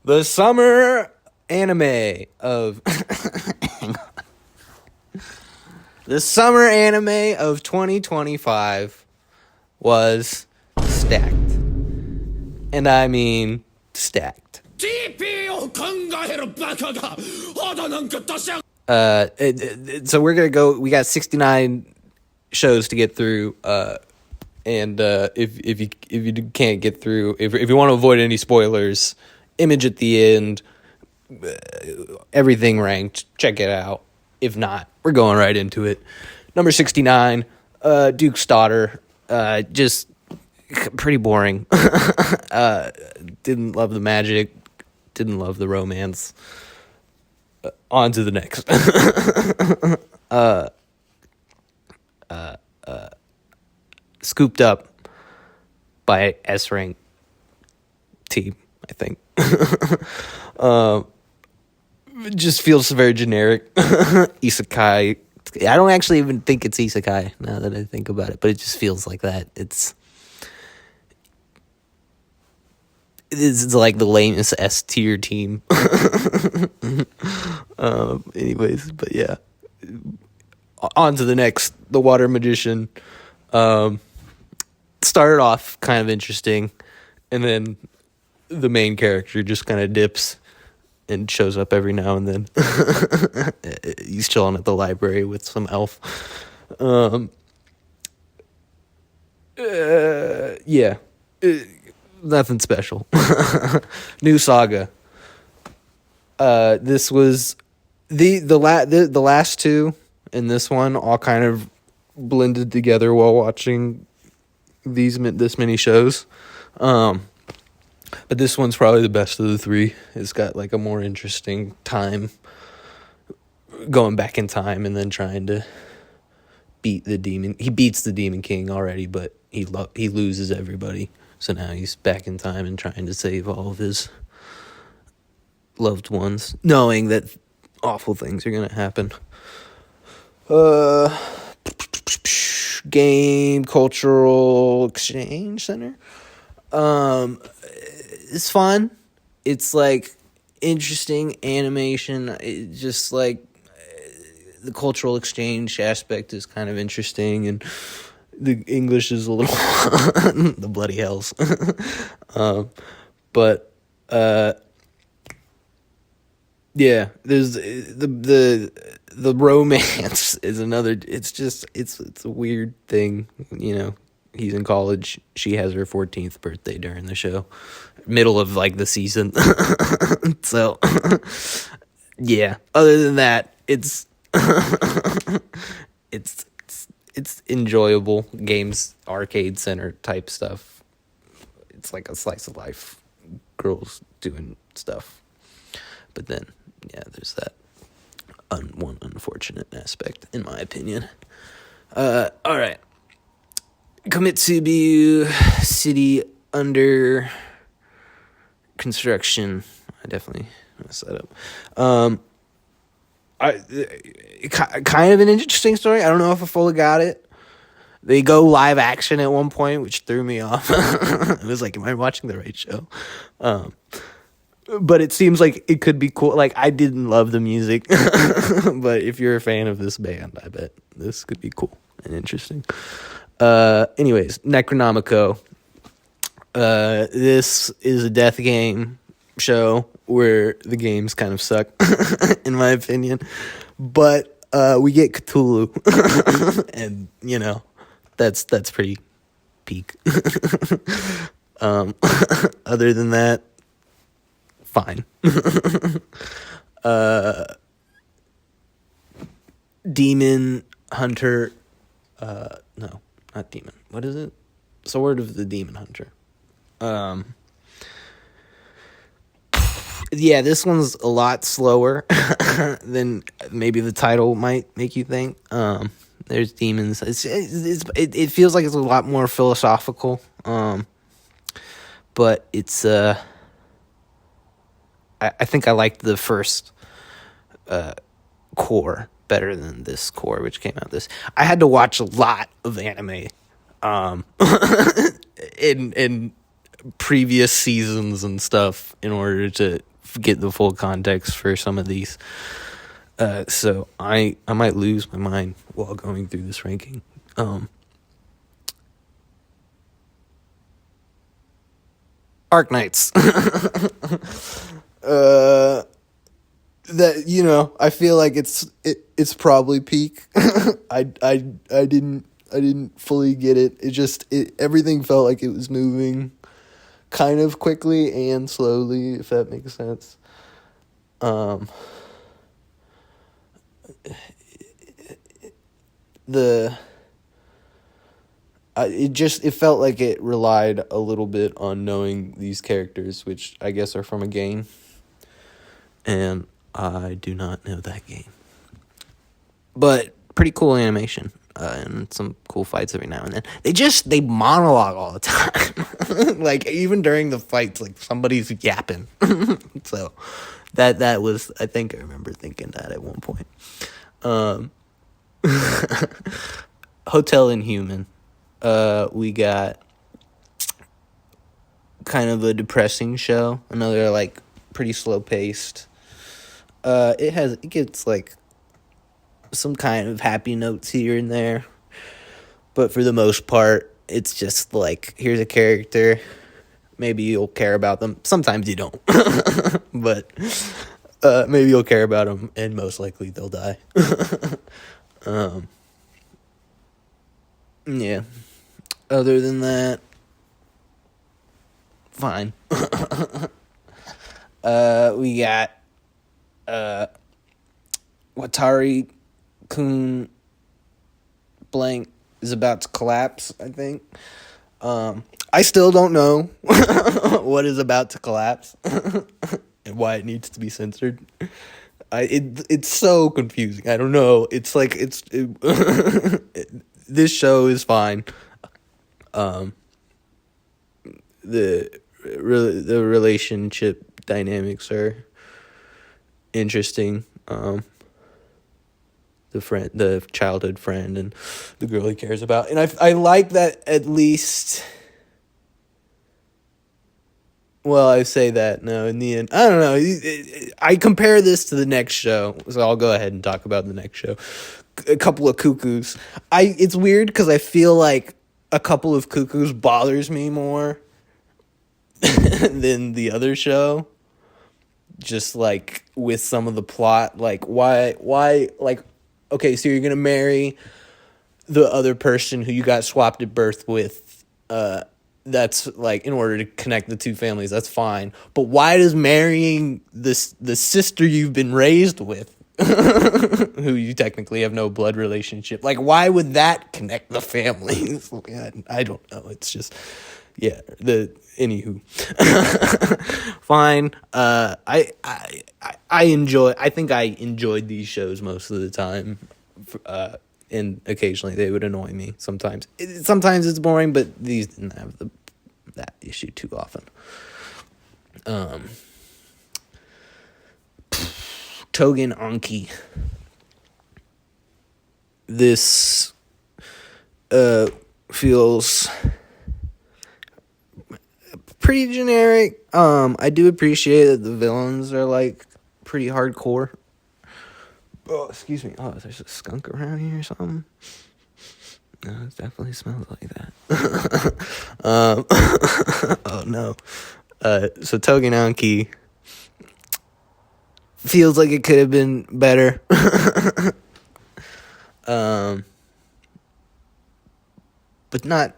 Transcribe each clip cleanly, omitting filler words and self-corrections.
The summer anime of the summer anime of 2025 was stacked. And I mean stacked. So we're gonna go. We got 69 shows to get through. And if you can't get through, if you want to avoid any spoilers, image at the end, everything ranked. Check it out. If not, we're going right into it. Number 69, Duke's Daughter. Just pretty boring. Didn't love the magic. Didn't love the romance. On to the next. Scooped up by S-rank team, I think. It just feels very generic. Isekai. I don't actually even think it's isekai now that I think about it, but it just feels like that. It's like the lamest S tier team. Anyways, but yeah. On to the next, The Water Magician. Started off kind of interesting, and then the main character just kind of dips and shows up every now and then. He's chilling at the library with some elf. Yeah. Nothing special. New saga. This was the last two and this one all kind of blended together while watching this many shows. But this one's probably the best of the three. It's got like a more interesting time, going back in time and then trying to beat the demon. He beats the Demon King already, but he loses everybody. So now he's back in time and trying to save all of his loved ones, knowing that awful things are going to happen. Game Cultural Exchange Center. It's fun. It's like interesting animation. It just like the cultural exchange aspect is kind of interesting, and the English is a little the bloody hells. But yeah, there's the romance is another. It's a weird thing, you know. He's in college. She has her 14th birthday during the show, middle of like the season. So yeah, other than that, it's enjoyable. Games arcade center type stuff. It's like a slice of life, girls doing stuff. But then yeah, there's that one unfortunate aspect in my opinion. All right. Komitsubu City under construction. I definitely messed that up. Kind of an interesting story. I don't know if I fully got it. They go live action at one point, which threw me off. I was like, am I watching the right show? But it seems like it could be cool. Like, I didn't love the music, but if you're a fan of this band, I bet this could be cool and interesting. Anyways, Necronomicon. This is a death game show where the games kind of suck, in my opinion. But we get Cthulhu, and you know, that's pretty peak. Other than that, fine. Demon Hunter. No, not Demon. What is it? Sword of the Demon Hunter. Yeah, this one's a lot slower than maybe the title might make you think. There's demons. It feels like it's a lot more philosophical. But it's I think I liked the first core better than this core, which came out this. I had to watch a lot of anime in previous seasons and stuff in order to get the full context for some of these. So I might lose my mind while going through this ranking. Arknights. That, you know, I feel like it's probably peak. I didn't fully get it. Everything felt like it was moving kind of quickly and slowly, if that makes sense. It felt like it relied a little bit on knowing these characters, which I guess are from a game, and I do not know that game. But pretty cool animation, and some cool fights every now and then. They monologue all the time. Like, even during the fights, like, somebody's yapping. So that was, I think I remember thinking that at one point. Hotel Inhuman. We got kind of a depressing show. Another, like, pretty slow paced. It gets, like, some kind of happy notes here and there, but for the most part, it's just like, here's a character, maybe you'll care about them, sometimes you don't, but maybe you'll care about them, and most likely they'll die. Yeah, other than that, fine. We got Watari Kun blank is about to collapse, I think. I still don't know what is about to collapse and why it needs to be censored. It's so confusing. I don't know. It's like this show is fine. The relationship dynamics are interesting. The childhood friend and the girl he cares about, and I like that, at least. Well, I say that, no, in the end, I don't know. I compare this to the next show, so I'll go ahead and talk about the next show. A Couple of Cuckoos. It's weird because I feel like A Couple of Cuckoos bothers me more than the other show. Just, like, with some of the plot, like, why, like, okay, so you're gonna marry the other person who you got swapped at birth with. That's, like, in order to connect the two families, that's fine. But why does marrying the sister you've been raised with, who you technically have no blood relationship, like, why would that connect the families? I don't know. It's just, yeah. Anywho, fine. I think I enjoyed these shows most of the time. And occasionally they would annoy me. Sometimes it's boring, but these didn't have that issue too often. Togen Anki. This feels pretty generic. I do appreciate that the villains are, like, pretty hardcore. Oh, excuse me. Oh, there's a skunk around here or something? No, it definitely smells like that. Oh, no. So Togen Anki feels like it could have been better. But not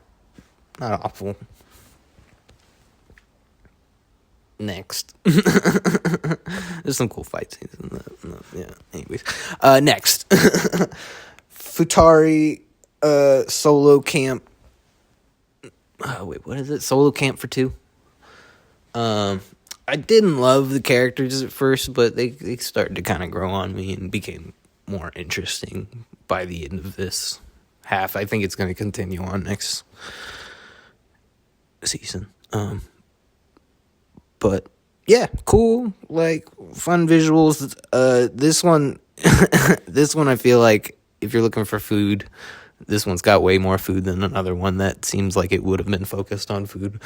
awful. Next. There's some cool fight scenes in yeah, anyways. Next. Futari Solo Camp. Wait, what is it? Solo Camp for 2? I didn't love the characters at first, but they started to kind of grow on me and became more interesting by the end of this half. I think it's going to continue on next season. But yeah, cool, like, fun visuals. This one I feel like if you're looking for food, this one's got way more food than another one that seems like it would have been focused on food.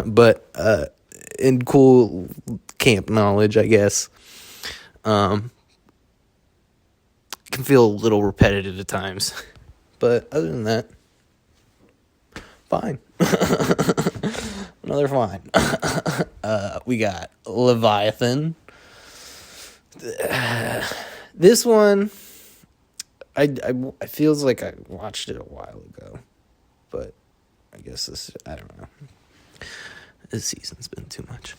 But and cool camp knowledge, I guess. Can feel a little repetitive at times, but other than that, fine. Another fine. We got Leviathan. This one, I feels like I watched it a while ago, but I guess I don't know. This season's been too much.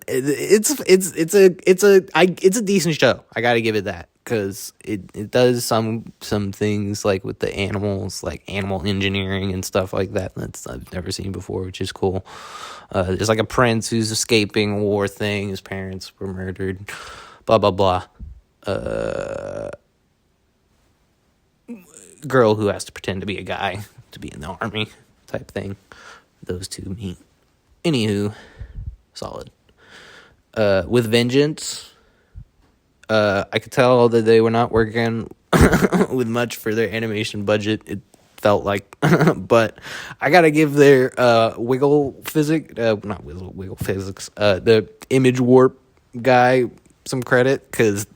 It's a decent show. I gotta give it that, because it does some things like with the animals, like animal engineering and stuff like that I've never seen before, which is cool. There's like a prince who's escaping a war thing. His parents were murdered. Blah blah blah. Girl who has to pretend to be a guy to be in the army type thing. Those two meet. Anywho, solid. With Vengeance, I could tell that they were not working with much for their animation budget, it felt like. But I gotta give their wiggle physics, the image warp guy some credit, because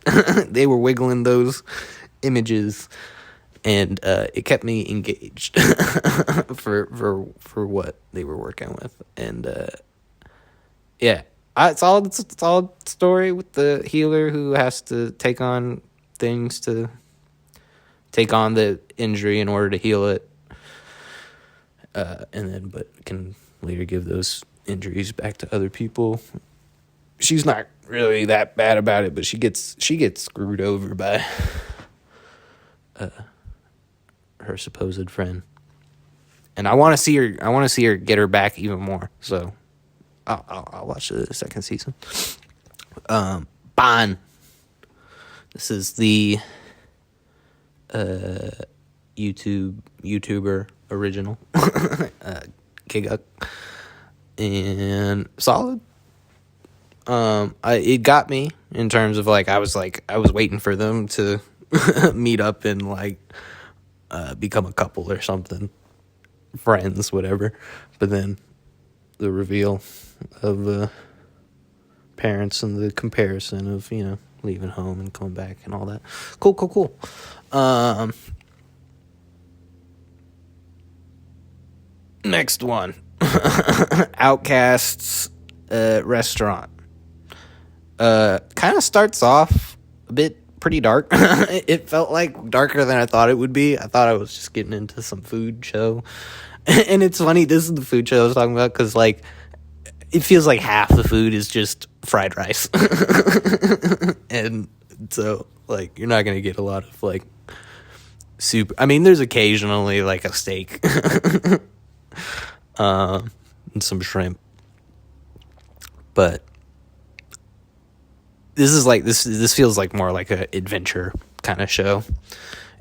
they were wiggling those images, and it kept me engaged for what they were working with. And yeah, it's a solid story with the healer who has to take on things to take on the injury in order to heal it, but can later give those injuries back to other people. She's not really that bad about it, but she gets screwed over by her supposed friend, and I want to see her get her back even more. So I'll watch the second season. Bond. This is the YouTuber original, Kiguk, and solid. It got me in terms of I was waiting for them to meet up and become a couple or something, friends, whatever. But then the reveal of parents and the comparison of leaving home and coming back and all that. Cool. Next one, Outcasts restaurant. Kind of starts off a bit pretty dark. It felt like darker than I thought it would be. I thought I was just getting into some food show. And it's funny, this is the food show I was talking about, because it feels like half the food is just fried rice. And so you're not gonna get a lot of soup. I mean, there's occasionally a steak and some shrimp, but this is this feels more like a adventure kind of show,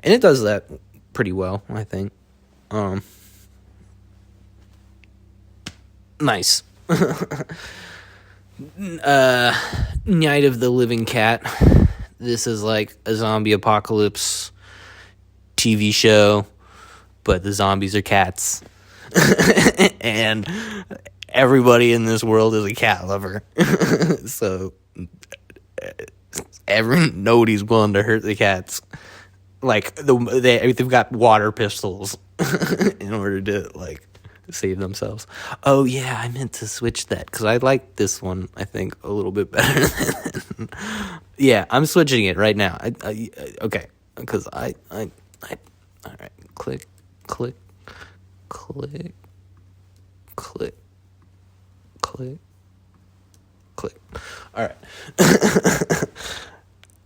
and it does that pretty well, I think. Nice. Night of the Living Cat. This is a zombie apocalypse TV show, but the zombies are cats. And everybody in this world is a cat lover. So nobody's willing to hurt the cats. They've got water pistols in order to save themselves. Oh yeah, I meant to switch that because I like this one, I think, a little bit better than yeah, I'm switching it right now. Okay, because I all right, click. All right.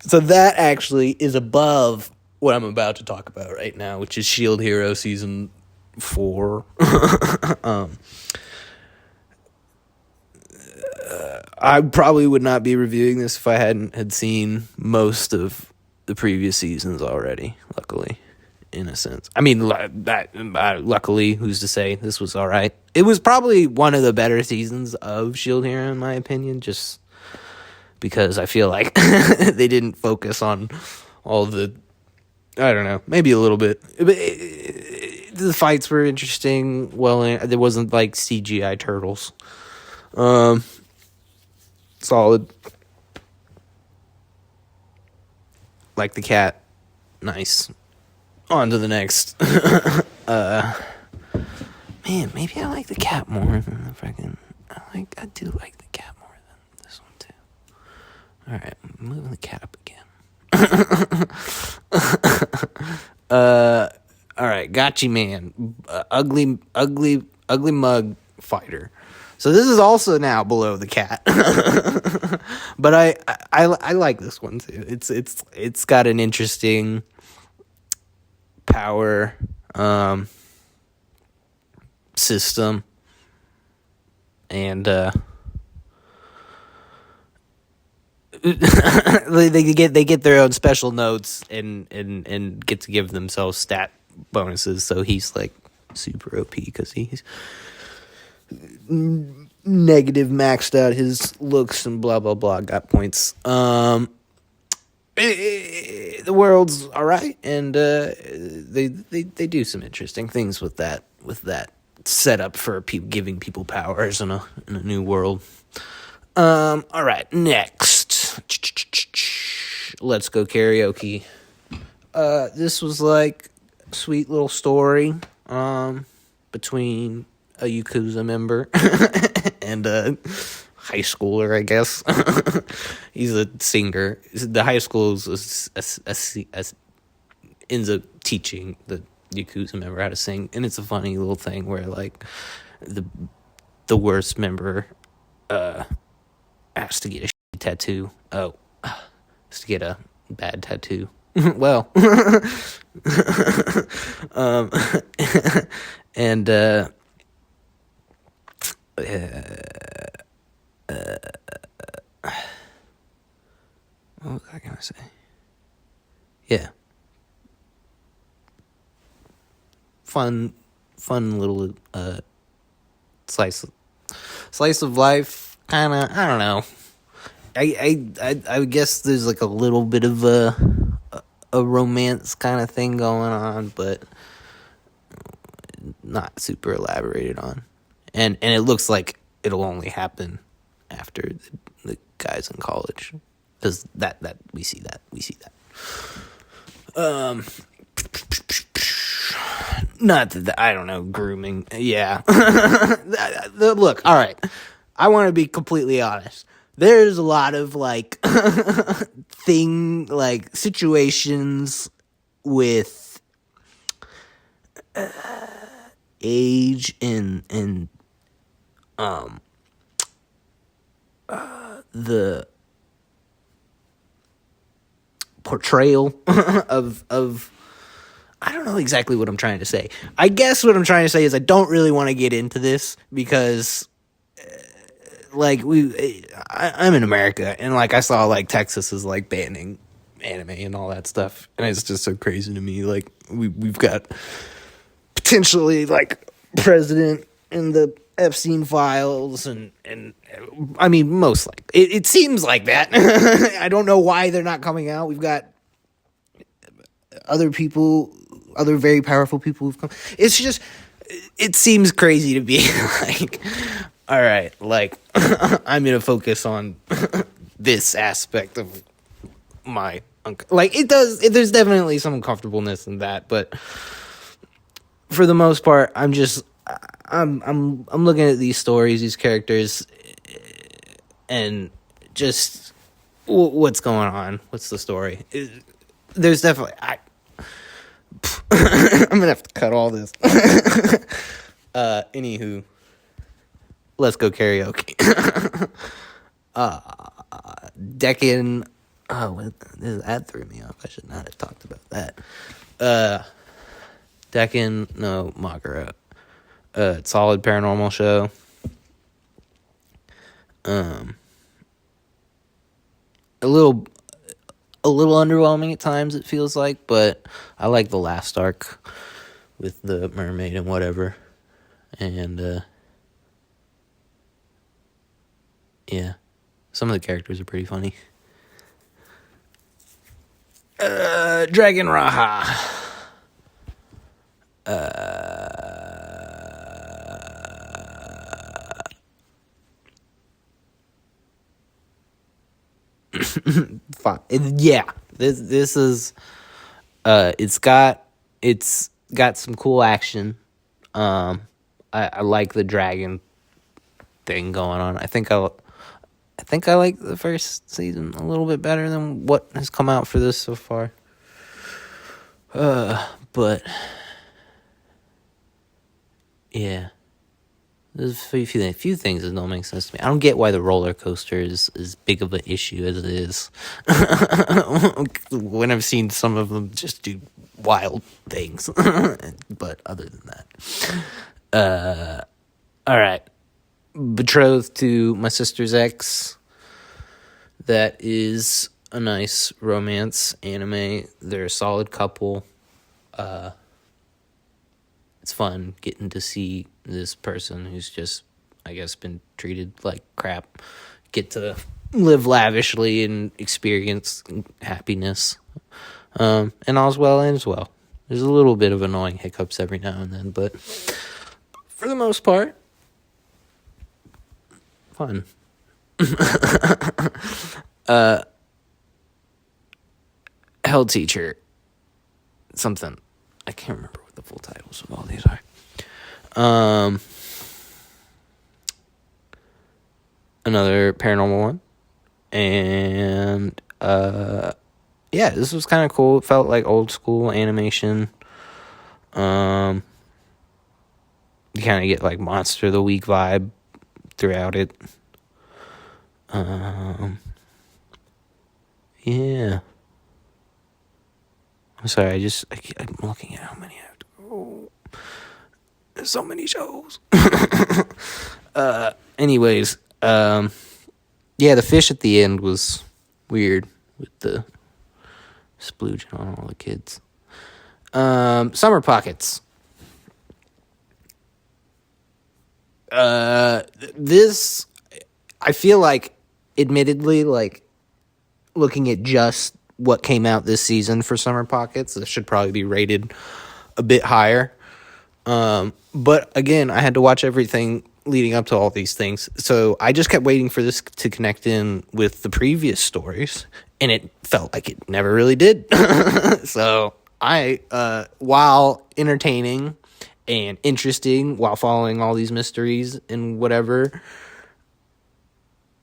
So that actually is above what I'm about to talk about right now, which is Shield Hero Season 4. I probably would not be reviewing this if I had seen most of the previous seasons already, luckily, in a sense. I mean, luckily, who's to say? This was all right. It was probably one of the better seasons of Shield Hero, in my opinion, just because I feel like they didn't focus on all the, I don't know, maybe a little bit. the fights were interesting. Well, there wasn't like CGI turtles. Solid. Like the cat. Nice. On to the next. Man, maybe I like the cat more than the freaking. I do like the cat more than this one too. All right, I'm moving the cat up again. All right, Gotchi Man, ugly mug fighter. So this is also now below the cat, but I like this one too. It's got an interesting power system, and they get their own special notes and get to give themselves stat bonuses. So he's like super OP because he's negative maxed out his looks and blah blah blah, got points. The world's all right, and they do some interesting things with that setup for giving people powers in a new world. All right, next, Let's Go Karaoke. This was like a sweet little story between a Yakuza member and a high schooler, I guess. He's a singer. The high school ends up teaching the Yakuza member how to sing, and it's a funny little thing where like the worst member has to get a shitty tattoo. Oh, has to get a bad tattoo. Well, and what was I gonna say? Yeah, fun little slice of life. Kind of, I don't know. I guess there's like a little bit of a romance kind of thing going on, but not super elaborated on. And it looks like it'll only happen after the guy's in college, because that we see that. Not that I don't know, grooming. Yeah. Look, all right. I want to be completely honest. There's a lot of like situations with age and the portrayal of I don't know exactly what I'm trying to say. I guess what I'm trying to say is I don't really want to get into this because I'm in America, and like I saw like Texas is like banning anime and all that stuff, and it's just so crazy to me. Like we've got potentially like president in the Epstein files, and I mean most likely it seems like that. I don't know why they're not coming out. We've got other very powerful people who've come. It's just, it seems crazy to be like, all right, like I'm gonna focus on this aspect of my like it does. There's definitely some uncomfortableness in that, but for the most part, I'm looking at these stories, these characters, and just what's going on. What's the story? There's definitely I'm gonna have to cut all this. Anywho, Let's Go Karaoke. Dekken. Oh, that threw me off. I should not have talked about that. Dekken no Magura. Solid paranormal show. A little underwhelming at times, it feels like, but I like the last arc with the mermaid and whatever. And yeah, some of the characters are pretty funny. Dragon Raha. Fine. Yeah, this is it's got some cool action. I like the dragon thing going on. I think I like the first season a little bit better than what has come out for this so far. But yeah, there's a few things that don't make sense to me. I don't get why the roller coaster is as big of an issue as it is. When I've seen some of them just do wild things. But other than that, all right. Betrothed to My Sister's Ex. That is a nice romance anime. They're a solid couple. It's fun getting to see this person who's just, I guess, been treated like crap get to live lavishly and experience happiness. And all's well ends well. There's a little bit of annoying hiccups every now and then, but for the most part, fun. Hell Teacher. Something. I can't remember what the full titles of all these are. Another paranormal one. And yeah, this was kind of cool. It felt like old school animation. You kind of get like Monster of the Week vibe throughout it. Yeah. I'm sorry, I'm looking at how many I have to go. There's so many shows. Anyways, yeah, the fish at the end was weird with the splooging on all the kids. Summer Pockets. This, I feel like, admittedly, like, looking at just what came out this season for Summer Pockets, this should probably be rated a bit higher. But again, I had to watch everything leading up to all these things, so I just kept waiting for this to connect in with the previous stories, and it felt like it never really did. So I, while entertaining and interesting, while following all these mysteries and whatever,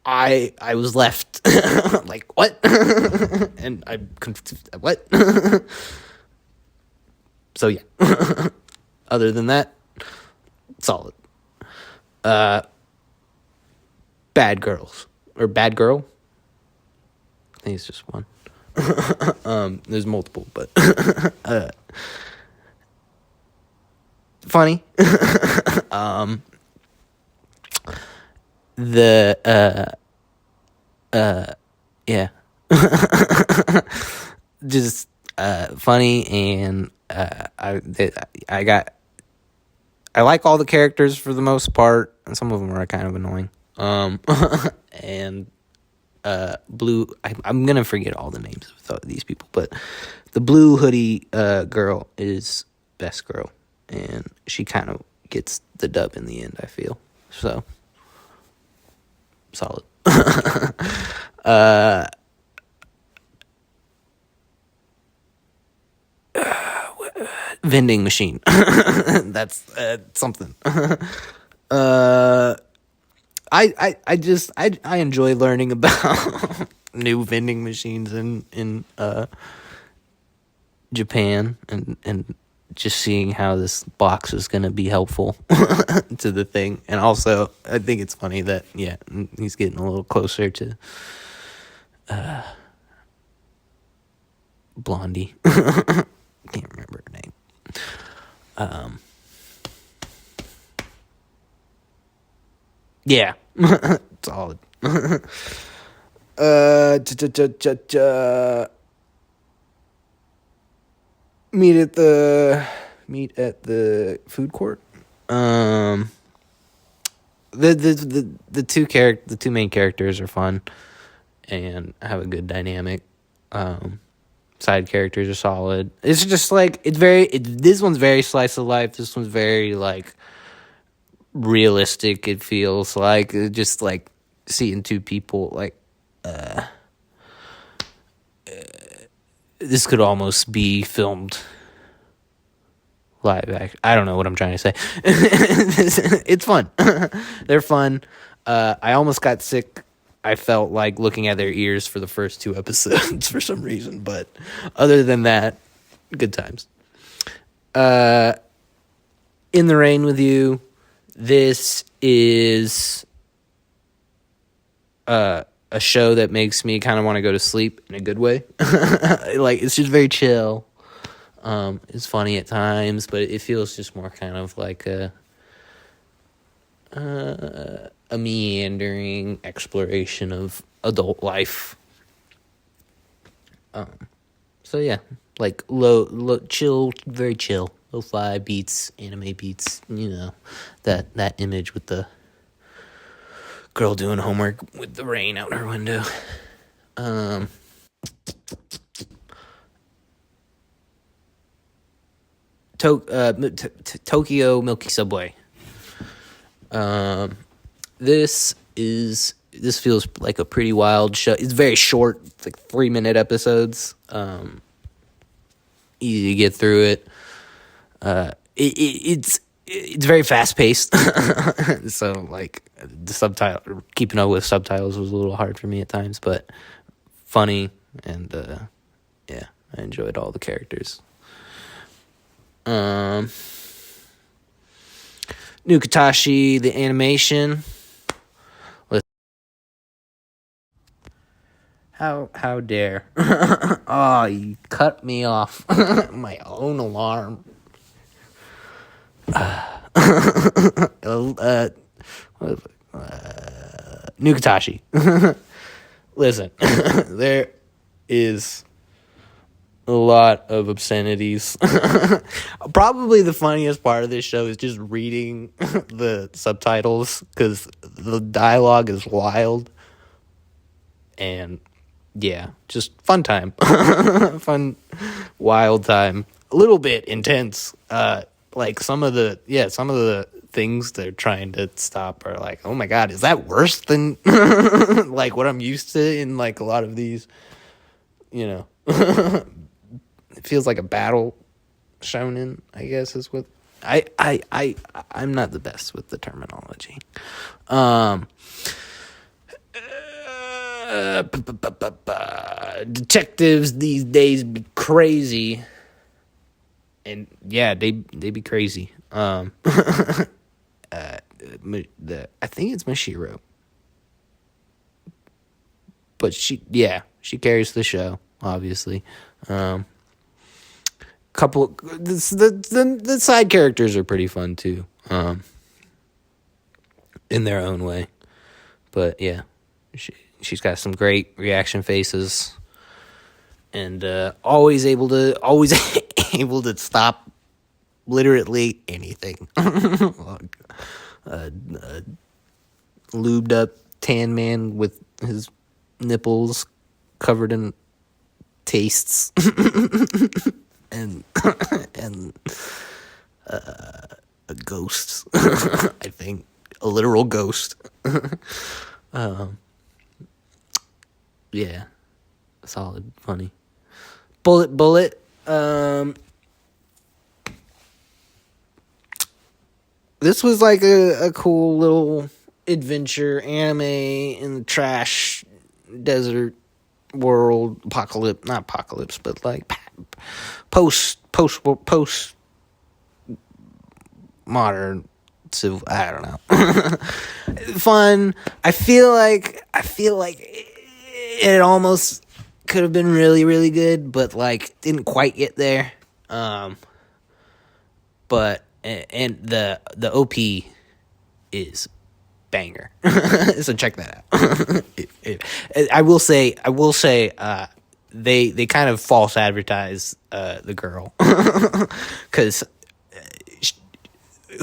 I was left like, what? And I'm confused. What? So yeah. Other than that, solid. Bad Girls or Bad Girl. I think it's just one. There's multiple, but funny. Yeah. Just funny, and I like all the characters for the most part, and some of them are kind of annoying. And Blue, I'm gonna forget all the names of these people, but the blue hoodie girl is best girl, and she kind of gets the dub in the end, I feel. So solid. Vending machine. That's something. I enjoy learning about new vending machines in Japan, and just seeing how this box is going to be helpful to the thing. And also, I think it's funny that, yeah, he's getting a little closer to Blondie. Can't remember her name. Yeah. Solid. Meet at the food court. The two main characters are fun and have a good dynamic. Side characters are solid. It's just like this one's very slice of life. This one's very like realistic. It feels like just like seeing two people like this could almost be filmed live action. I don't know what I'm trying to say. It's fun. They're fun. I almost got sick. I felt like looking at their ears for the first 2 episodes for some reason, but other than that, good times. In the Rain with You. This is a show that makes me kind of want to go to sleep in a good way. Like, it's just very chill. It's funny at times, but it feels just more kind of like a meandering exploration of adult life. So yeah, like low, chill, very chill, lo-fi beats, anime beats. You know, that image with the girl doing homework with the rain out her window. Tokyo Milky Subway. This feels like a pretty wild show. It's very short. It's like 3-minute episodes. Easy to get through it. It's very fast paced. So like the keeping up with subtitles was a little hard for me at times, but funny, and yeah, I enjoyed all the characters. Nukatashi, the animation. How dare? Oh, you cut me off. My own alarm. Nukatashi. Listen, there is a lot of obscenities. Probably the funniest part of this show is just reading the subtitles, because the dialogue is wild. And yeah, just fun time. Fun, wild time. A little bit intense. Like some of the things they're trying to stop are like, oh my god, is that worse than like what I'm used to in like a lot of these, you know. It feels like a battle shonen, I guess, is what I'm not the best with the terminology. Detectives these days be crazy, and yeah, they be crazy. I think it's Mashiro, but she carries the show, obviously. Couple the side characters are pretty fun too, in their own way, but yeah, she's got some great reaction faces, and always able to stop literally anything. Lubed up tan man with his nipples covered in tastes. and a ghost. I think a literal ghost. Yeah, solid, funny. Bullet. This was like a cool little adventure anime in the trash desert world, not apocalypse, but like post modern civil. I don't know. Fun. I feel like it almost could have been really, really good, but like didn't quite get there. But and the OP is banger. So check that out. I will say they kind of false advertise the girl, because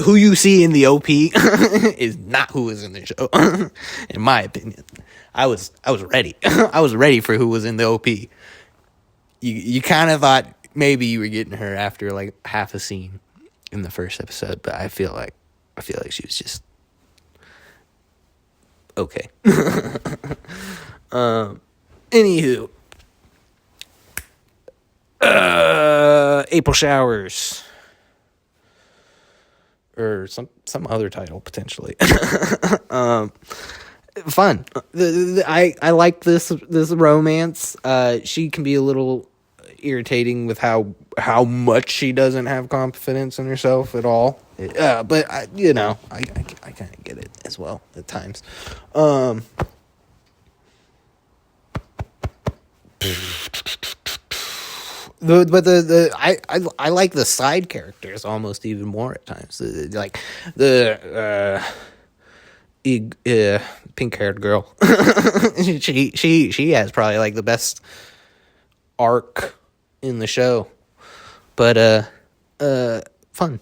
who you see in the OP is not who is in the show. In my opinion, I was ready. I was ready for who was in the OP. You kind of thought maybe you were getting her after like half a scene in the first episode, but I feel like she was just okay. Anywho, April Showers. Or some other title, potentially. Fun. I like this romance. She can be a little irritating with how much she doesn't have confidence in herself at all. But I kind of get it as well at times. I like the side characters almost even more at times. Like the pink haired girl. she has probably like the best arc in the show. But fun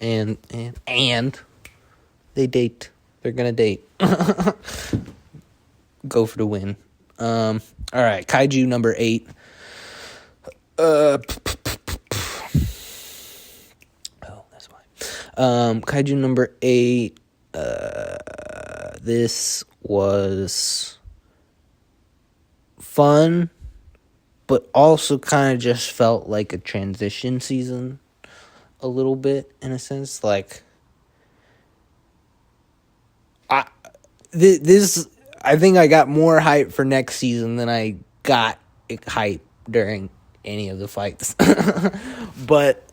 and they date. They're gonna date. Go for the win. All right, Kaiju number 8. That's fine. Kaiju number 8. This was fun, but also kind of just felt like a transition season a little bit, in a sense. Like, I think I got more hype for next season than I got hype during any of the fights. But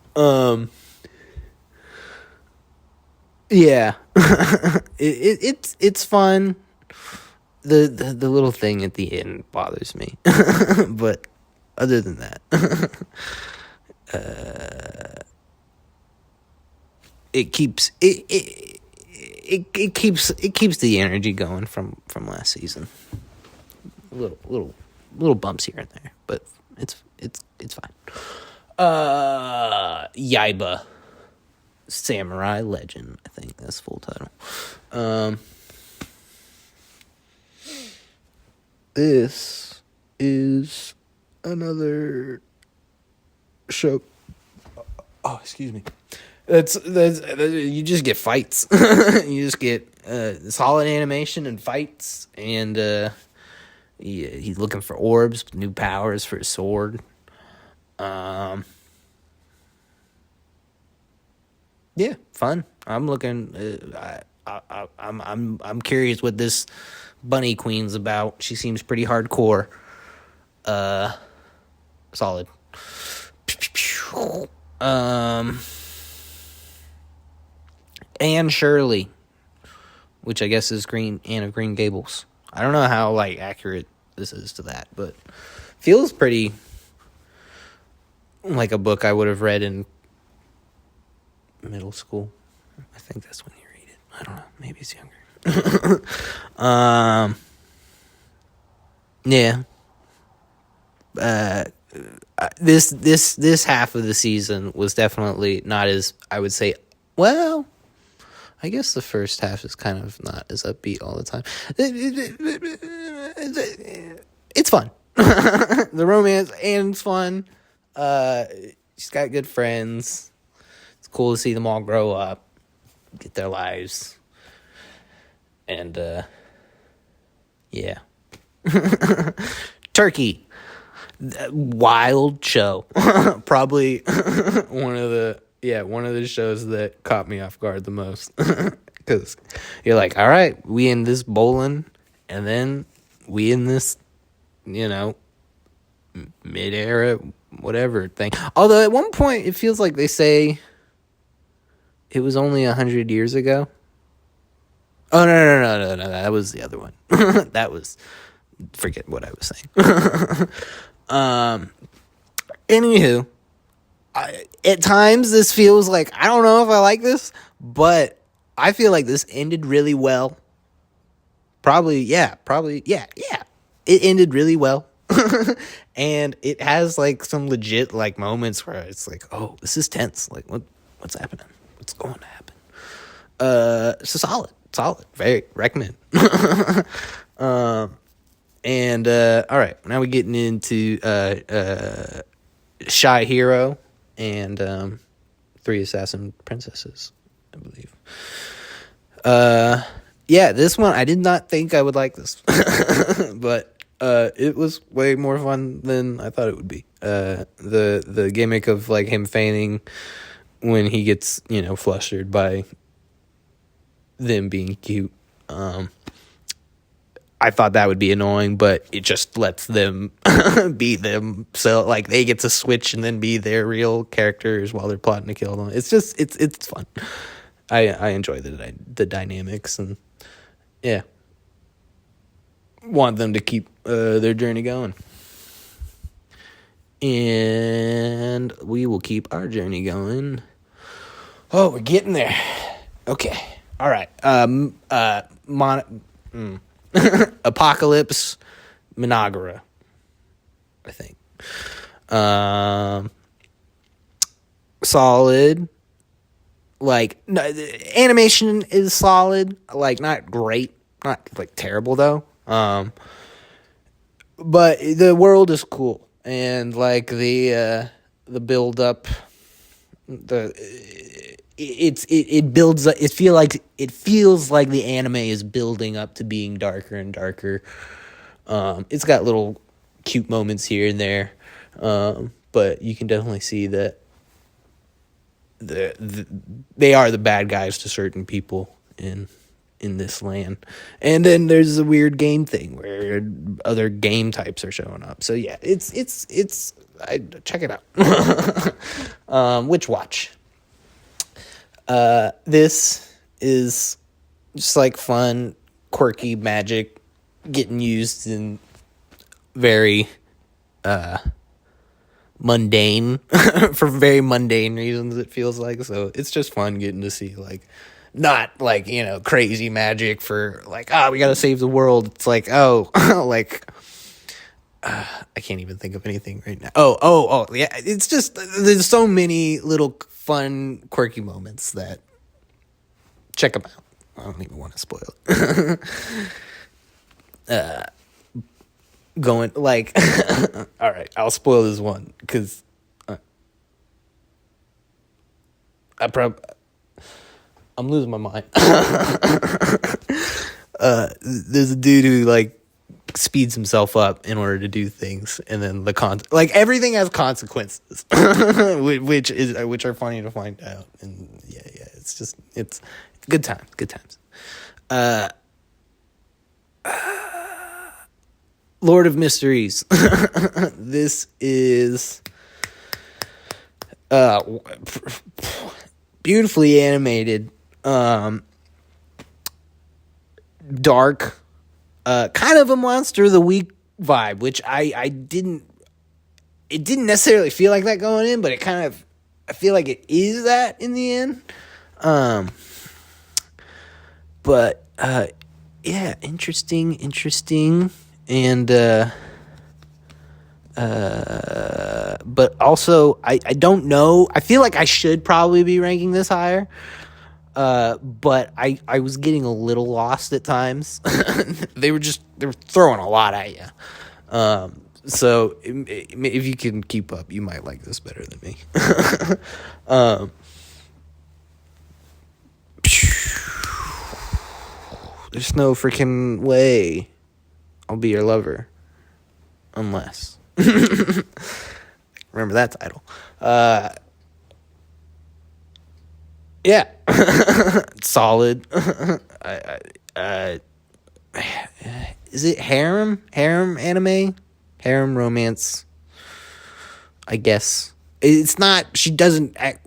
yeah. It's fun. The little thing at the end bothers me. But other than that, it keeps the energy going from last season. Little bumps here and there, but it's fine. Yaiba, Samurai Legend, I think that's full title. This is another show. Oh, excuse me. That's you just get fights. You just get solid animation and fights, and he's looking for orbs, new powers for his sword. Yeah, fun. I'm looking. I'm curious what this bunny queen's about. She seems pretty hardcore. Solid. Anne Shirley, which I guess is Anne of Green Gables. I don't know how accurate this is to that, but feels pretty like a book I would have read in middle school. I think that's when you read it. I don't know. Maybe it's younger. Yeah. This half of the season was definitely not as, I would say, well, I guess the first half is kind of not as upbeat all the time. It's fun. The romance and it's fun. She's got good friends. It's cool to see them all grow up, get their lives. And, yeah. Turkey. Wild show. Probably one of the shows that caught me off guard the most. Because you're like, all right, we in this bowling, and then we in this, mid-era, whatever thing. Although at one point, it feels like they say it was only 100 years ago. Oh, no, that was the other one. That was, forget what I was saying. Anywho, at times this feels like, I don't know if I like this, but I feel like this ended really well. Probably, yeah. It ended really well. And it has some legit moments where it's like, oh, this is tense. What's happening? What's going to happen? So solid, very recommend. And all right, now we're getting into Shy Hero and 3 Assassin Princesses, I believe. Yeah, this one I did not think I would like this, but It was way more fun than I thought it would be. The gimmick of like him feigning when he gets, flustered by them being cute. I thought that would be annoying, but it just lets them be them. So like they get to switch and then be their real characters while they're plotting to kill them. It's just it's fun. I enjoy the dynamics, and yeah, want them to keep their journey going. And we will keep our journey going. Oh, we're getting there. Okay. All right. Apocalypse Minagara, I think. Solid. Like, no, the animation is solid. Like, not great. Not, like, terrible, though. But the world is cool. And, like, the build up, it builds up. It feels like the anime is building up to being darker and darker. It's got little cute moments here and there, but you can definitely see that they are the bad guys to certain people in this land. And then there's a weird game thing where other game types are showing up. So yeah, it's check it out. Witch Watch. This is just like fun, quirky magic getting used in very mundane for very mundane reasons, it feels like. So it's just fun getting to see like not like, crazy magic for like, we gotta save the world. It's like, like I can't even think of anything right now. Oh, yeah. It's just there's so many little fun, quirky moments that check them out. I don't even want to spoil it. Going like, all right, I'll spoil this one because I'm losing my mind. There's a dude who like speeds himself up in order to do things, and then like everything has consequences, which are funny to find out. And yeah, it's good times. Lord of Mysteries. This is beautifully animated, dark, kind of a Monster of the Week vibe, which it didn't necessarily feel like that going in, but I feel like it is that in the end. But yeah, interesting, and but also I don't know. I feel like I should probably be ranking this higher. But I was getting a little lost at times. They were throwing a lot at you. So if you can keep up, you might like this better than me. There's no freaking way I'll be your lover. Unless. Remember that title. Yeah. Solid. Is it harem anime? Harem romance, I guess. It's not, she doesn't act,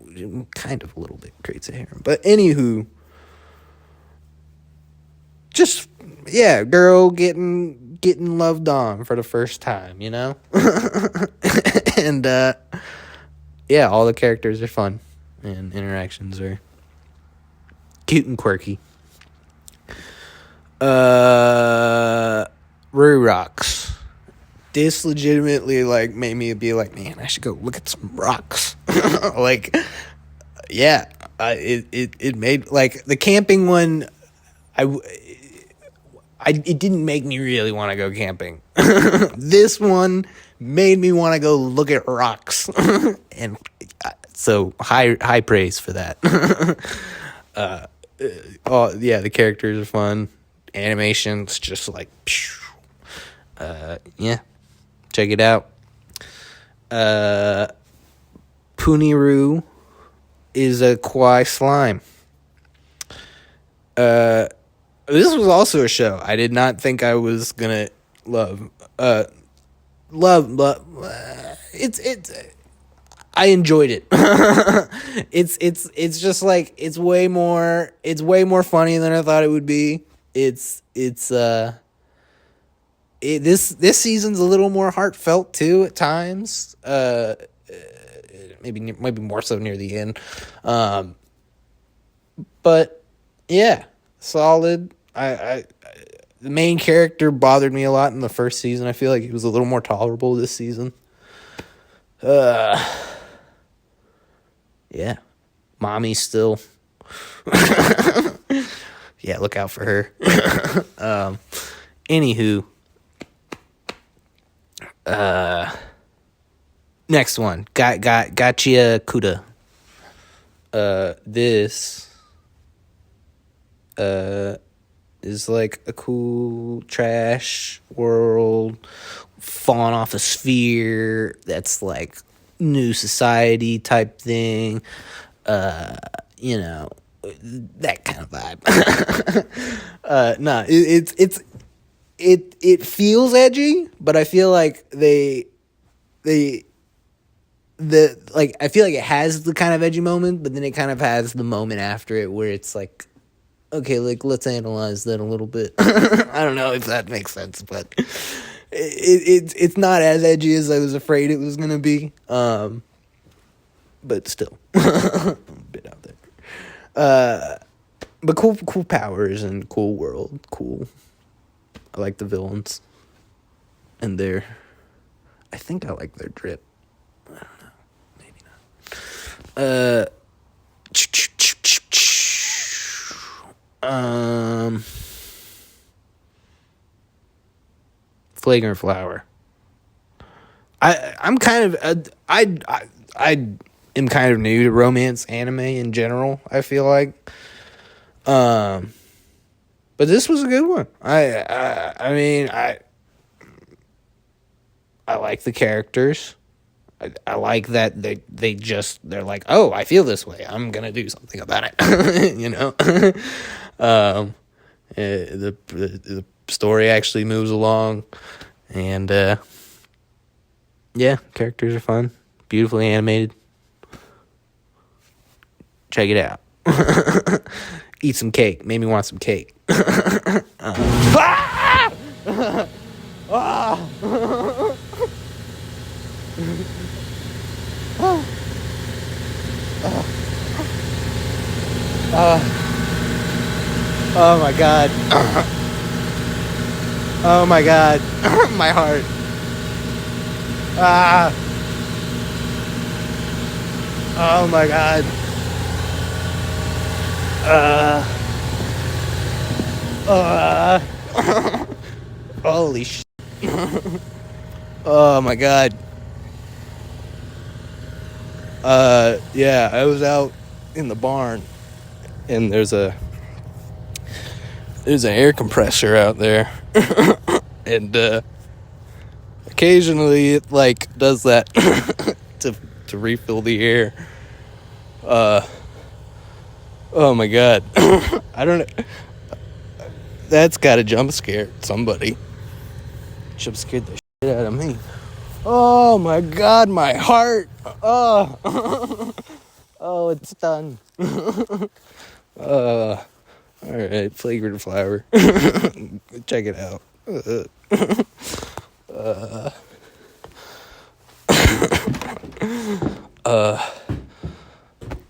kind of a little bit creates a harem. But anywho, just, yeah, girl getting loved on for the first time, and yeah, all the characters are fun and interactions are cute and quirky. Rue Rocks. This legitimately like made me be like, man, I should go look at some rocks. Like, yeah, it made like the camping one. It didn't make me really want to go camping. This one made me want to go look at rocks, and so high praise for that. Oh yeah, the characters are fun. Animation's just like, Yeah, check it out. Puniru is a kawaii slime. This was also a show I did not think I was gonna love. Love. It's. I enjoyed it. It's just like it's way more funny than I thought it would be. This season's a little more heartfelt too at times. Maybe more so near the end. But yeah, solid. I the main character bothered me a lot in the first season. I feel like he was a little more tolerable this season. Yeah. Mommy still. Yeah, look out for her. Anywho. Next one. Gotcha Kuda. This is like a cool trash world falling off a sphere that's like new society type thing. That kind of vibe. It feels edgy, but I feel like I feel like it has the kind of edgy moment, but then it kind of has the moment after it where it's like, okay, like let's analyze that a little bit. I don't know if that makes sense, but it's not as edgy as I was afraid it was gonna be. But still, a bit out there. But cool powers and cool world, cool. I like the villains, and I think I like their drip. I don't know, maybe not. Flagrant Flower. I'm kind of I am kind of new to romance anime in general. I feel like, but this was a good one. I mean I like the characters. I like that they're like, oh, I feel this way, I'm gonna do something about it. The story actually moves along, and yeah, characters are fun, beautifully animated. Check it out. Eat some cake. Made me want some cake. Oh my god. Oh my god. My heart. Oh my god. Holy shit. Oh my god. Yeah, I was out in the barn, and there's an air compressor out there. And occasionally it like does that to refill the air. Oh my god. I don't know. That's gotta jump scare somebody. Jump scared the shit out of me. Oh my god, my heart. Oh. Oh, it's done. Alright, Flagrant Flower. Check it out.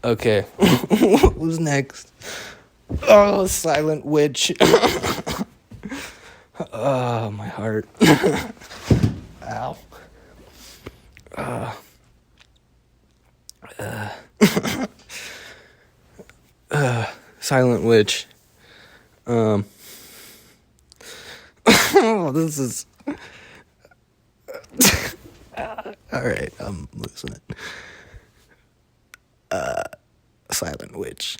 Okay. Who's next? Oh, Silent Witch. Oh, my heart. Ow. Silent Witch. Oh, this is... Alright, I'm losing it. Silent Witch.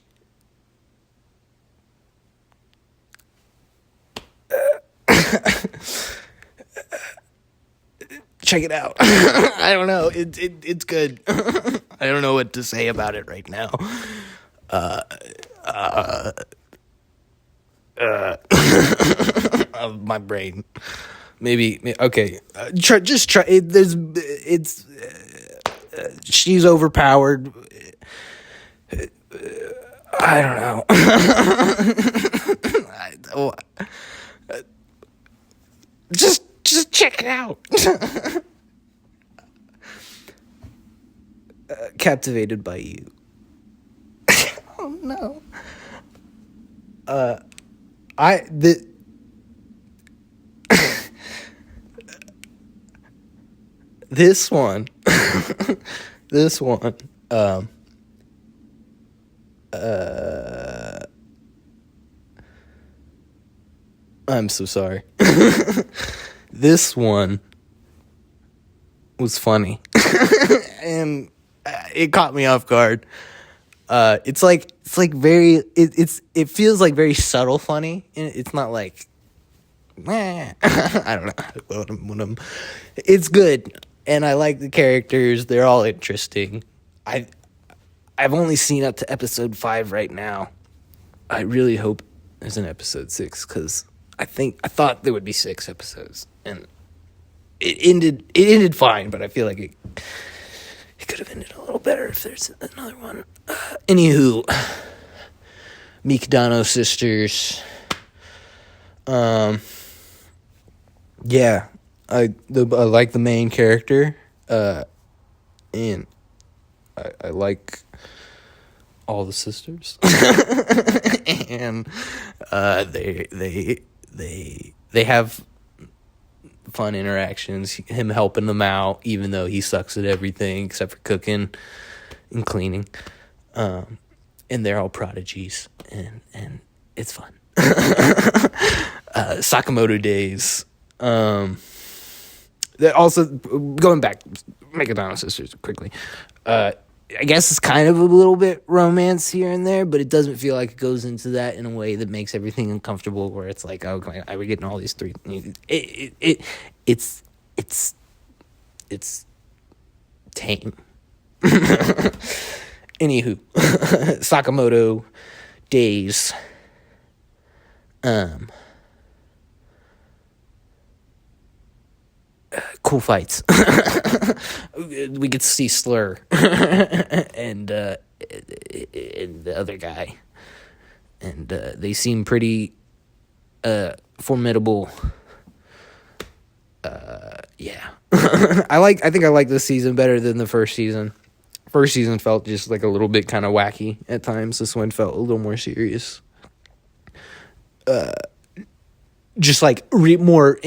check it out. I don't know. It's good. I don't know what to say about it right now. My brain. Maybe okay. Just try. She's overpowered. I don't know. Just check it out. Captivated by You. Oh no. This one. This one. I'm so sorry. This one was funny. And it caught me off guard. It feels like very subtle funny. It's not like, I don't know. It's good, and I like the characters. They're all interesting. I've only seen up to episode 5 right now. I really hope there's an episode 6, because I thought there would be 6 episodes, and it ended fine, but I feel like it could have ended a little better if there's another one. Anywho, Mikadano sisters. Yeah, I like the main character, and I like all the sisters, and they have fun interactions. Him helping them out, even though he sucks at everything except for cooking and cleaning. And they're all prodigies, and it's fun. Sakamoto Days. Also, going back, Mikadano sisters quickly. I guess it's kind of a little bit romance here and there, but it doesn't feel like it goes into that in a way that makes everything uncomfortable. Where it's like, oh, we're getting all these three. It's tame. Anywho, Sakamoto Days. Cool fights. We get to see Slur and the other guy, and they seem pretty formidable. Yeah. I think I like this season better than the first season. First season felt just like a little bit kind of wacky at times. This one felt a little more serious. Just like more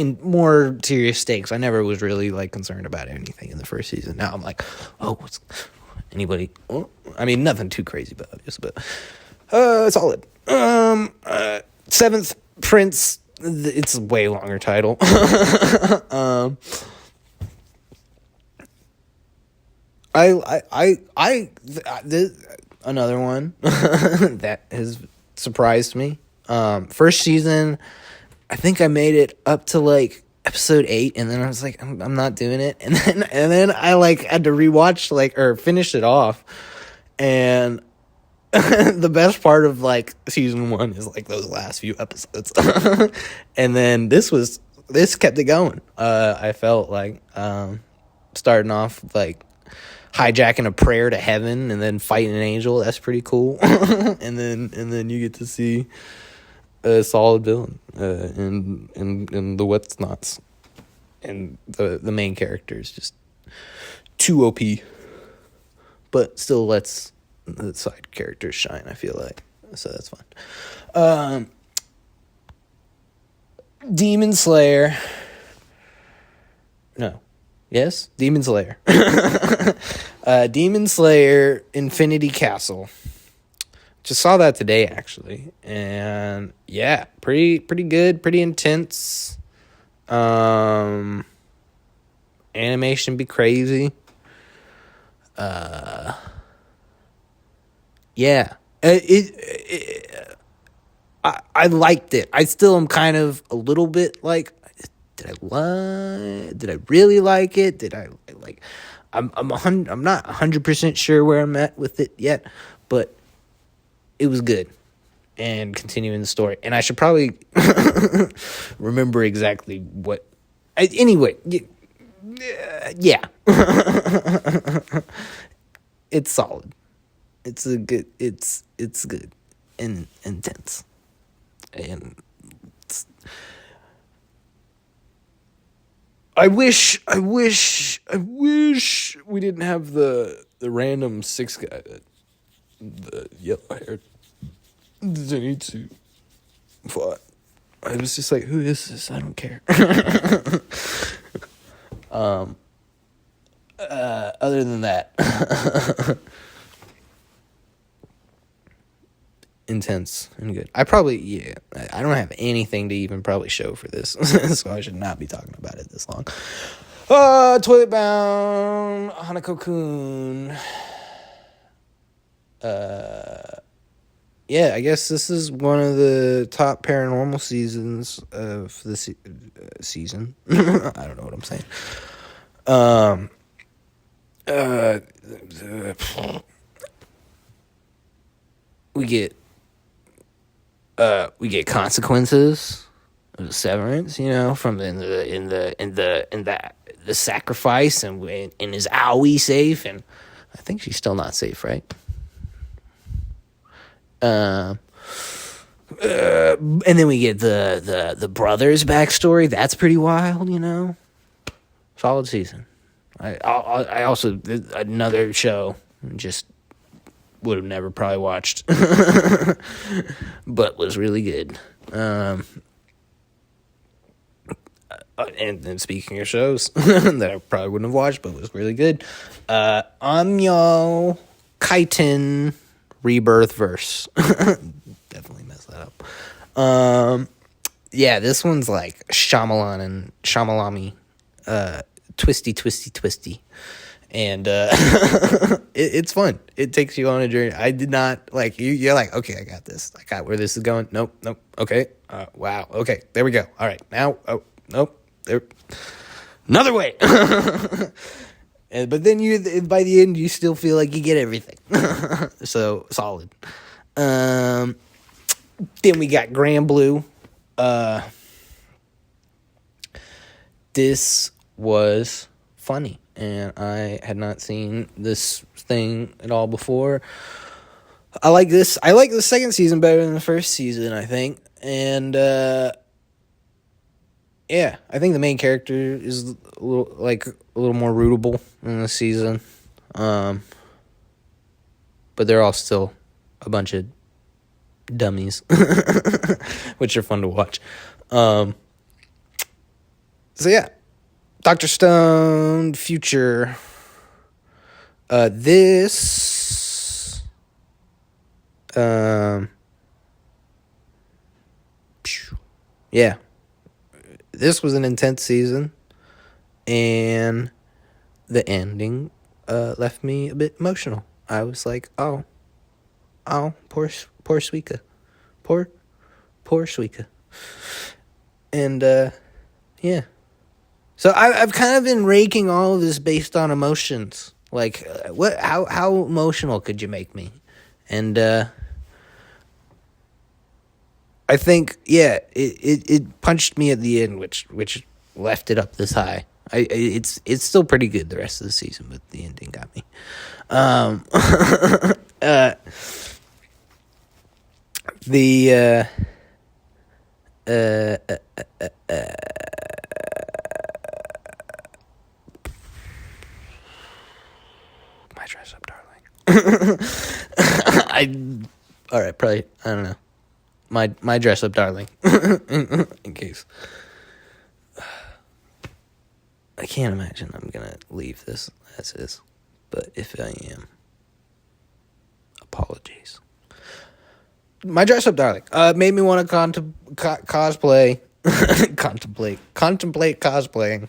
serious stakes. I never was really like concerned about anything in the first season. Now I'm like, oh, what's anybody? Oh, I mean, nothing too crazy, but obvious, but solid. Seventh Prince. It's a way longer title. Another one that has surprised me. First season, I think I made it up to like episode 8, and then I was like, I'm not doing it, and then I like had to rewatch or finish it off, and the best part of like season 1 is like those last few episodes, and then this kept it going. I felt like starting off like hijacking a prayer to heaven and then fighting an angel. That's pretty cool. and then you get to see a solid villain in the what's nots, and the main character is just too OP, but still lets the side characters shine, I feel like, so that's fun. Demon Slayer. No. Yes? Demon Slayer. Demon Slayer Infinity Castle. Just saw that today, actually. And yeah, pretty good, pretty intense. Animation be crazy. Yeah. I liked it. I still am kind of a little bit like, Did I really like it? Did I like? I'm not 100% sure where I'm at with it yet, but it was good. And continuing the story, and I should probably remember exactly what. Anyway, yeah, it's solid. It's a good. It's good and intense, and I wish we didn't have the random 6 guy, the yellow haired Zenitsu fought. I was just like, who is this? I don't care. Other than that, intense and good. I don't have anything to even probably show for this, so I should not be talking about it this long. Toilet Bound, Hanako-kun. Yeah, I guess this is one of the top paranormal seasons of the season. I don't know what I'm saying. We get consequences of the severance, from the sacrifice, and is Aoi safe? And I think she's still not safe, right? And then we get the brothers' backstory. That's pretty wild, Solid season. I also, another show, just would have never probably watched, but was really good. And speaking of shows that I probably wouldn't have watched, but was really good, Anyo Kaiten Rebirth Verse. Definitely messed that up. Yeah, this one's like Shyamalan and Shyamalami, twisty, and it's fun. It takes you on a journey. I did not like you. You're like, okay, I got this. I got where this is going. Nope. Okay. Wow. Okay. There we go. All right. Now. Oh, nope. There. Another way. But then by the end, you still feel like you get everything. So solid. Then we got Grand Blue. This was funny, and I had not seen this thing at all before. I like this. I like the second season better than the first season, I think. And yeah, I think the main character is a little more rootable in this season. But they're all still a bunch of dummies, which are fun to watch. So yeah, Dr. Stone, Future. This. Yeah. This was an intense season, and the ending left me a bit emotional. I was like, oh, poor Suika. Poor Suika. And, yeah. So I've kind of been raking all of this based on emotions. Like, how emotional could you make me? And, I think, yeah, it punched me at the end, which left it up this high. It's still pretty good the rest of the season, but the ending got me. My Dress Up Darling. All right, probably, I don't know. My Dress Up Darling, in case. I can't imagine I'm gonna leave this as is, but if I am, apologies. My Dress Up Darling made me want to cosplay, contemplate cosplaying,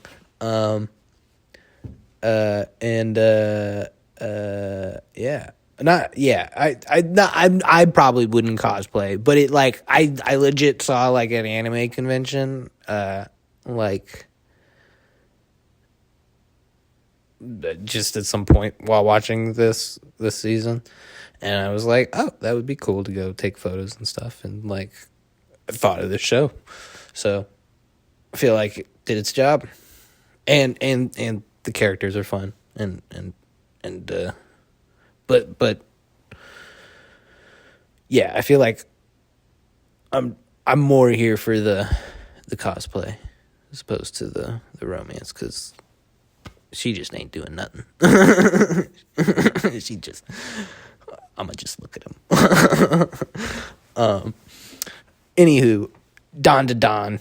yeah. I probably wouldn't cosplay, but it I legit saw like an anime convention, like, just at some point while watching this season, and I was like, oh, that would be cool to go take photos and stuff, and like, I thought of this show, so I feel like it did its job, and the characters are fun, and but yeah, I feel like I'm more here for the cosplay as opposed to the romance, because she just ain't doing nothing. She just, I'ma just look at him. Anywho, Dawn to Dawn.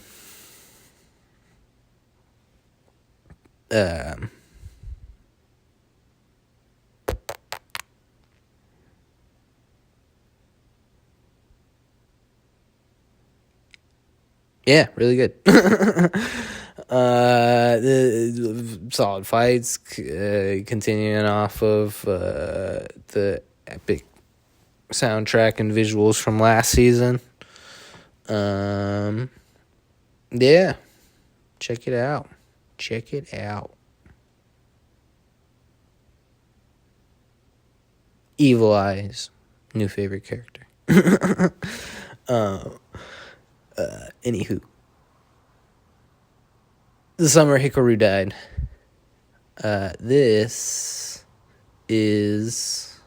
Yeah, really good. The solid fights, continuing off of the epic soundtrack and visuals from last season. Yeah, check it out. Check it out. Evil Eyes, new favorite character. Anywho, the summer Hikaru died. This is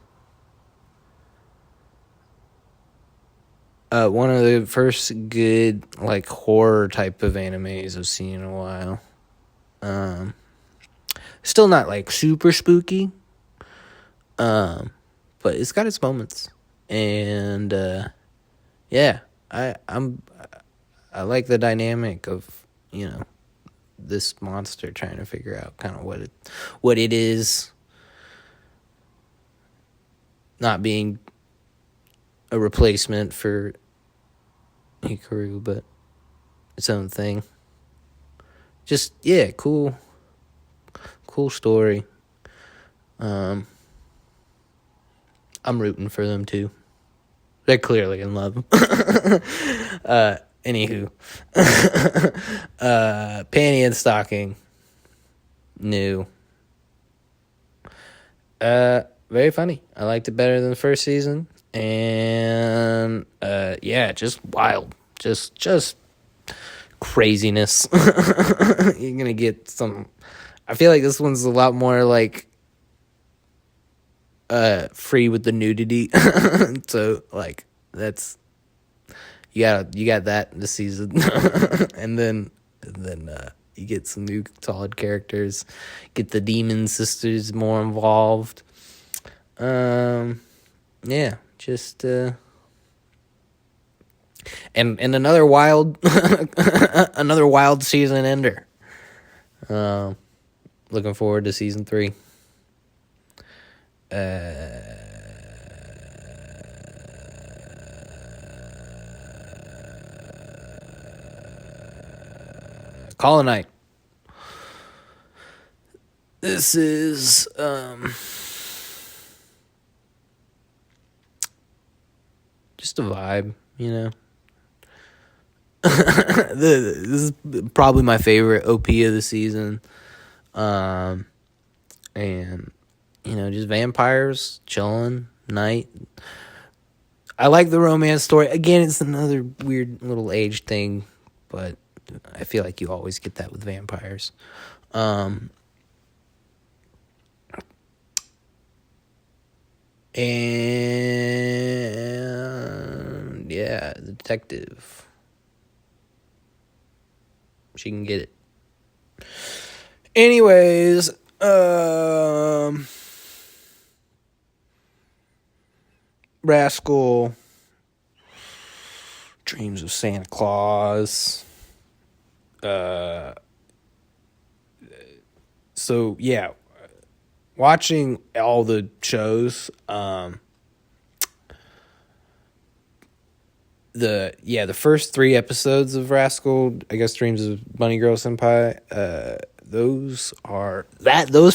one of the first good, like, horror type of animes I've seen in a while. Still not like super spooky, but it's got its moments, and yeah, I like the dynamic of, this monster trying to figure out kind of what it is, not being a replacement for Hikaru, but its own thing. Just, yeah, cool story. I'm rooting for them too. They're clearly in love. Anywho, Panty and Stocking, new. Very funny. I liked it better than the first season, and yeah, just wild, just craziness. You're gonna get some. I feel like this one's a lot more like free with the nudity. So like that's you got that this season. and then you get some new solid characters, get the demon sisters more involved. Yeah, just and another wild another wild season ender. Looking forward to season 3. Call a Night. This is just a vibe, This is probably my favorite OP of the season. And just vampires chilling night. I like the romance story. Again, it's another weird little age thing, but I feel like you always get that with vampires. And yeah, the detective. She can get it. Anyways, Rascal, Dreams of Santa Claus. So yeah, watching all the shows, the first 3 episodes of Rascal, I guess Dreams of Bunny Girl Senpai, those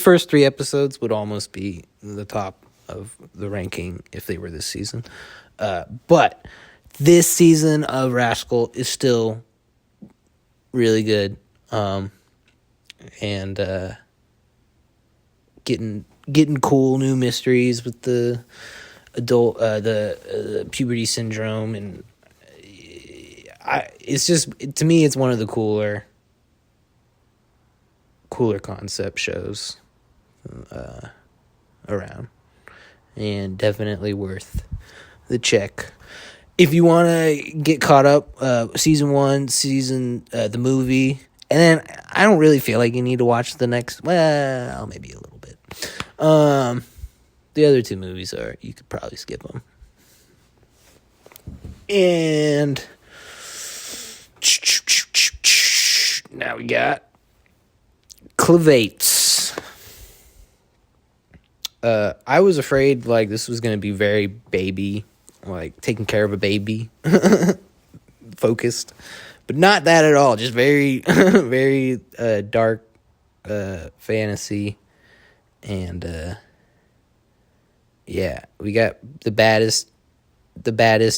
first 3 episodes would almost be the top of the ranking if they were this season. But this season of Rascal is still really good. and getting cool new mysteries with the adult the puberty syndrome, and it's just, to me, it's one of the cooler concept shows around, and definitely worth the check if you want to get caught up. Season 1, the movie, and then I don't really feel like you need to watch the next, well, maybe a little bit. The other 2 movies you could probably skip them. And now we got Clavates. I was afraid like this was going to be very baby, like taking care of a baby focused, but not that at all. Just very, very dark fantasy, and yeah, we got the baddest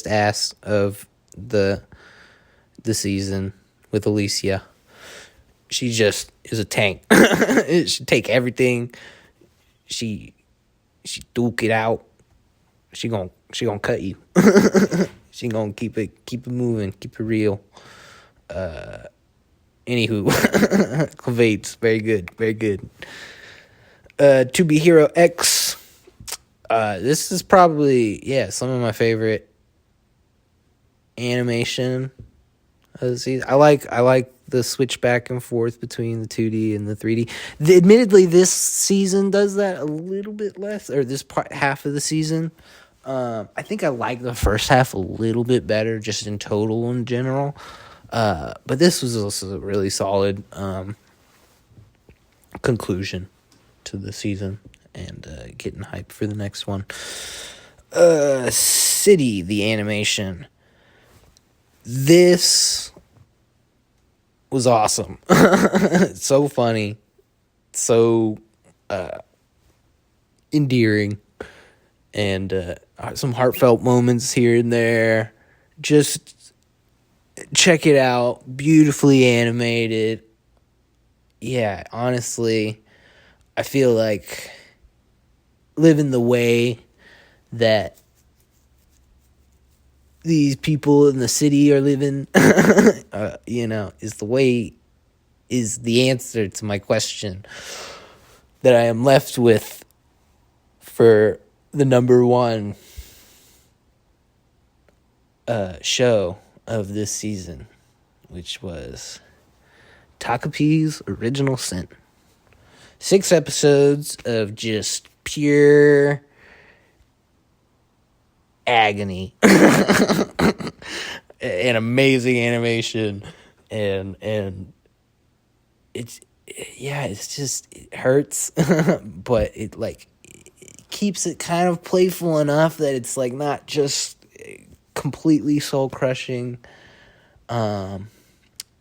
ass of the season with Alicia. She just is a tank. She take everything. She duke it out. She gonna cut you. She gonna keep it moving, keep it real. Anywho, Clavates, very good. To Be Hero X. This is probably, some of my favorite animation of the season. I like the switch back and forth between the 2D and the 3D. Admittedly, this season does that a little bit less, or this half of the season. I think I like the first half a little bit better, just in total in general. But this was also a really solid conclusion to the season, and getting hyped for the next one. City, the animation. This was awesome. So funny. So endearing. And some heartfelt moments here and there. Just check it out. Beautifully animated. Yeah, honestly, I feel like living the way that these people in the city are living, is the answer to my question that I am left with for the number 1 show of this season, which was Takapi's Original Sin. 6 episodes of just pure agony and amazing animation, and it hurts, but it keeps it kind of playful enough that it's like not just completely soul crushing.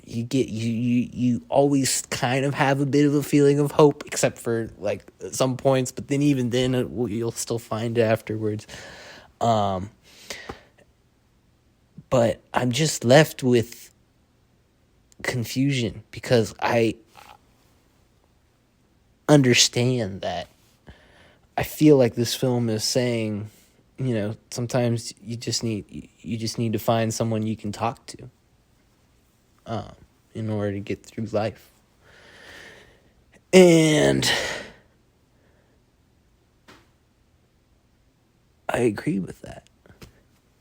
You always kind of have a bit of a feeling of hope, except for like some points, but then even then you'll still find it afterwards. But I'm just left with confusion, because I understand that I feel like this film is saying, sometimes you just need to find someone you can talk to in order to get through life. And I agree with that.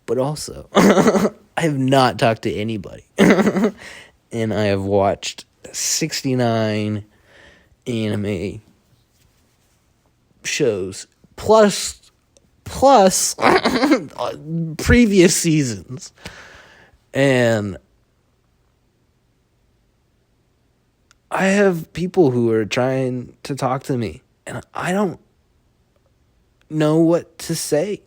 But also, I have not talked to anybody. And I have watched 69 anime shows plus previous seasons. And I have people who are trying to talk to me, and I don't know what to say.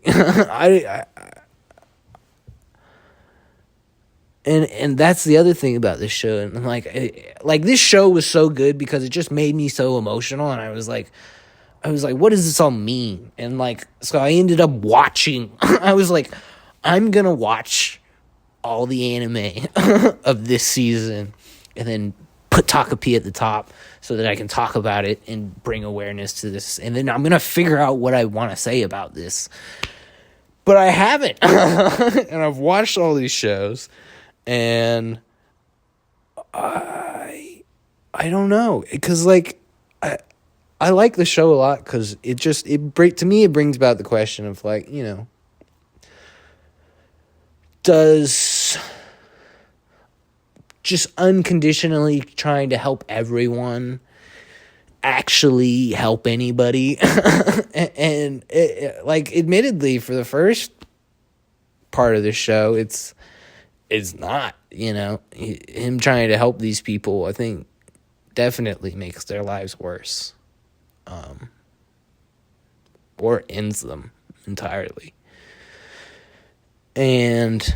And that's the other thing about this show. And like this show was so good because it just made me so emotional, and I was like, what does this all mean? And so I ended up watching. I was like, I'm gonna watch all the anime of this season, and then put Takapee at the top so that I can talk about it and bring awareness to this. And then I'm going to figure out what I want to say about this. But I haven't. And I've watched all these shows, and I don't know. Because, like, I like the show a lot because to me, it brings about the question of, like, you know, does just unconditionally trying to help everyone actually help anybody? And like, admittedly, for the first part of the show, it's not, you know, him trying to help these people, I think, definitely makes their lives worse, or ends them entirely. And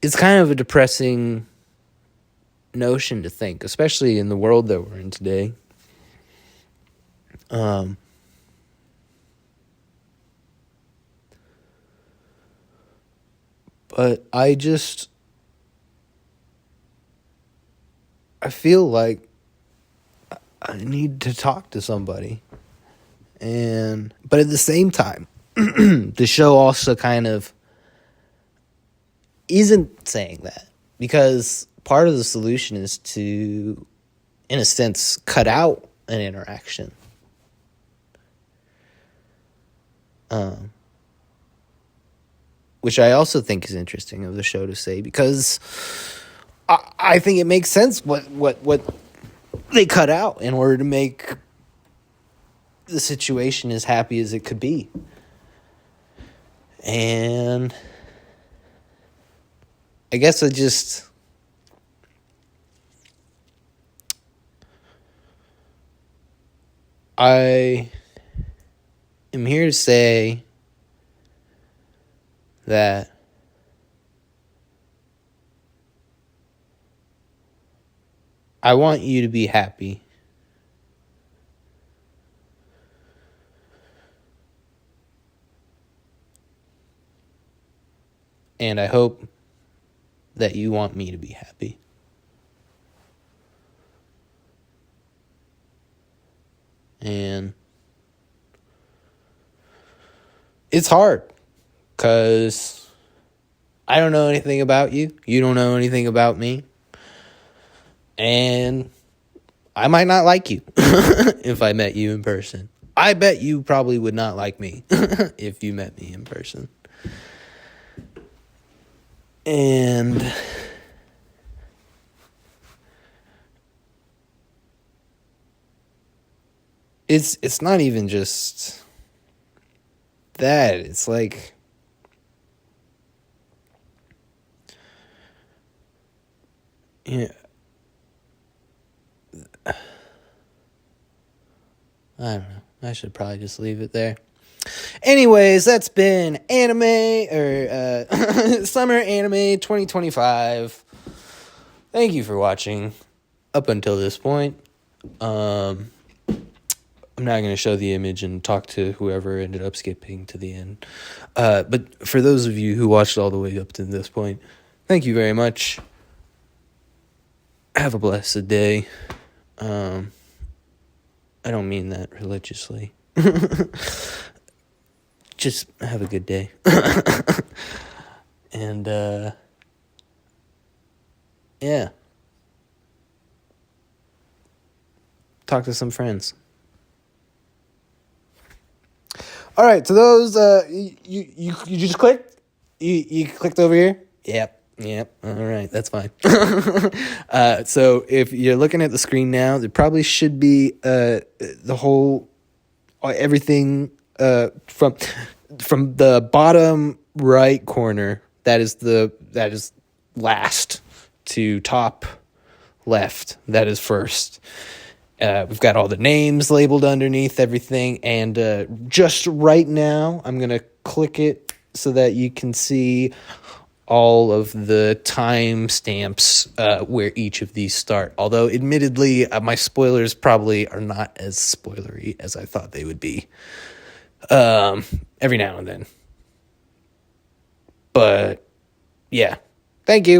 it's kind of a depressing notion to think, especially in the world that we're in today. But I feel like I need to talk to somebody. But at the same time, the show also kind of isn't saying that, because part of the solution is to, in a sense, cut out an interaction. Which I also think is interesting of the show to say, because I think it makes sense what they cut out in order to make the situation as happy as it could be. And I guess I am here to say that I want you to be happy. And I hope that you want me to be happy. And it's hard, because I don't know anything about you. You don't know anything about me. And I might not like you if I met you in person. I bet you probably would not like me if you met me in person. And it's not even just that. It's like, yeah, I don't know. I should probably just leave it there. Anyways, that's been anime, or Summer Anime 2025. Thank you for watching up until this point. I'm not going to show the image and talk to whoever ended up skipping to the end. But for those of you who watched all the way up to this point, thank you very much. Have a blessed day. I don't mean that religiously. Just have a good day. And, yeah. Talk to some friends. All right, so those, you just clicked? You clicked over here? Yep. All right, that's fine. So if you're looking at the screen now, there probably should be the whole everything from the bottom right corner. That is last to top left. That is first. We've got all the names labeled underneath everything, and just right now, I'm gonna click it so that you can see all of the time stamps where each of these start. Although, admittedly, my spoilers probably are not as spoilery as I thought they would be. Every now and then. But, yeah. Thank you.